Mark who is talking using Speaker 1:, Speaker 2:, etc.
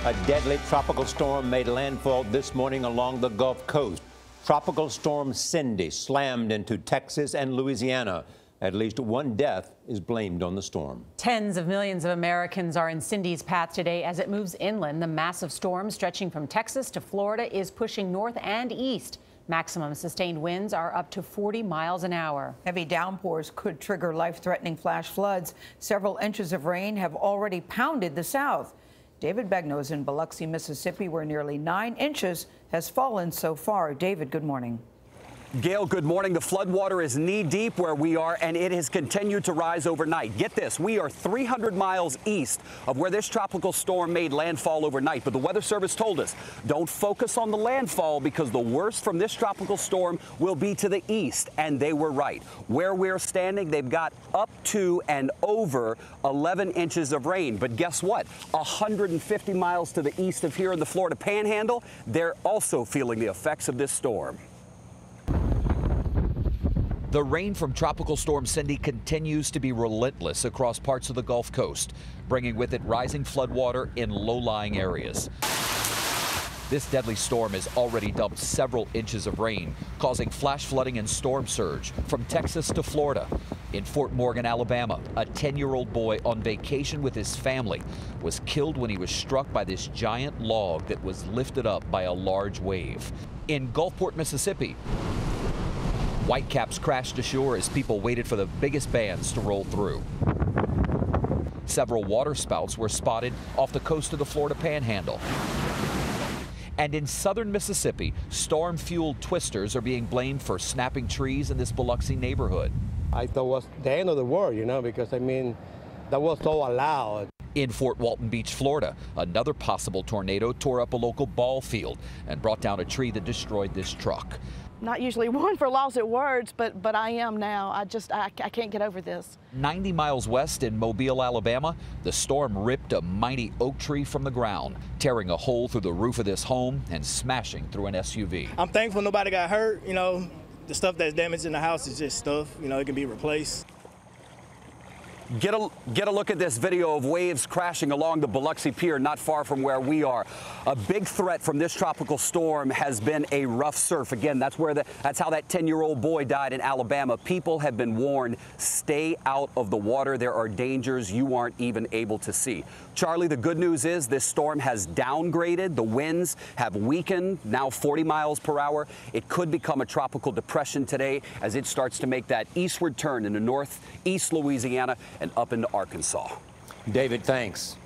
Speaker 1: A deadly tropical storm made landfall this morning along the Gulf Coast. Tropical storm Cindy slammed into Texas and Louisiana. At least one death is blamed on the storm.
Speaker 2: Tens of millions of Americans are in Cindy's path today as it moves inland. The massive storm stretching from Texas to Florida is pushing north and east. Maximum sustained winds are up to 40 miles an hour.
Speaker 3: Heavy downpours could trigger life-threatening flash floods. Several inches of rain have already pounded the south. David Begnaud is in Biloxi, Mississippi, where nearly 9 inches has fallen so far. David, good morning.
Speaker 4: Gayle, good morning. The floodwater is knee-deep where we are, and it has continued to rise overnight. Get this, we are 300 miles east of where this tropical storm made landfall overnight. But the Weather Service told us, don't focus on the landfall because the worst from this tropical storm will be to the east. And they were right. Where we're standing, they've got up to and over 11 inches of rain. But guess what? 150 miles to the east of here in the Florida Panhandle, they're also feeling the effects of this storm.
Speaker 5: The rain from Tropical Storm Cindy continues to be relentless across parts of the Gulf Coast, bringing with it rising floodwater in low-lying areas. This deadly storm has already dumped several inches of rain, causing flash flooding and storm surge from Texas to Florida. In Fort Morgan, Alabama, a 10-year-old boy on vacation with his family was killed when he was struck by this giant log that was lifted up by a large wave. In Gulfport, Mississippi, whitecaps crashed ashore as people waited for the biggest bands to roll through. Several waterspouts were spotted off the coast of the Florida Panhandle. And in southern Mississippi, storm-fueled twisters are being blamed for snapping trees in this Biloxi neighborhood.
Speaker 6: I thought it was the end of the world, because, that was so loud.
Speaker 5: In Fort Walton Beach, Florida, another possible tornado tore up a local ball field and brought down a tree that destroyed this truck.
Speaker 7: Not usually one for lost at words, but I am now. I can't get over this.
Speaker 5: 90 miles west in Mobile, Alabama, the storm ripped a mighty oak tree from the ground, tearing a hole through the roof of this home and smashing through an SUV.
Speaker 8: I'm thankful nobody got hurt. The stuff that's damaged in the house is just stuff. It can be replaced.
Speaker 4: Get a look at this video of waves crashing along the Biloxi Pier not far from where we are. A big threat from this tropical storm has been a rough surf. Again, that's how that 10-year-old boy died in Alabama. People have been warned, stay out of the water. There are dangers you aren't even able to see. Charlie, the good news is this storm has downgraded. The winds have weakened, now 40 miles per hour. It could become a tropical depression today as it starts to make that eastward turn into northeast Louisiana and up into Arkansas.
Speaker 1: David, thanks.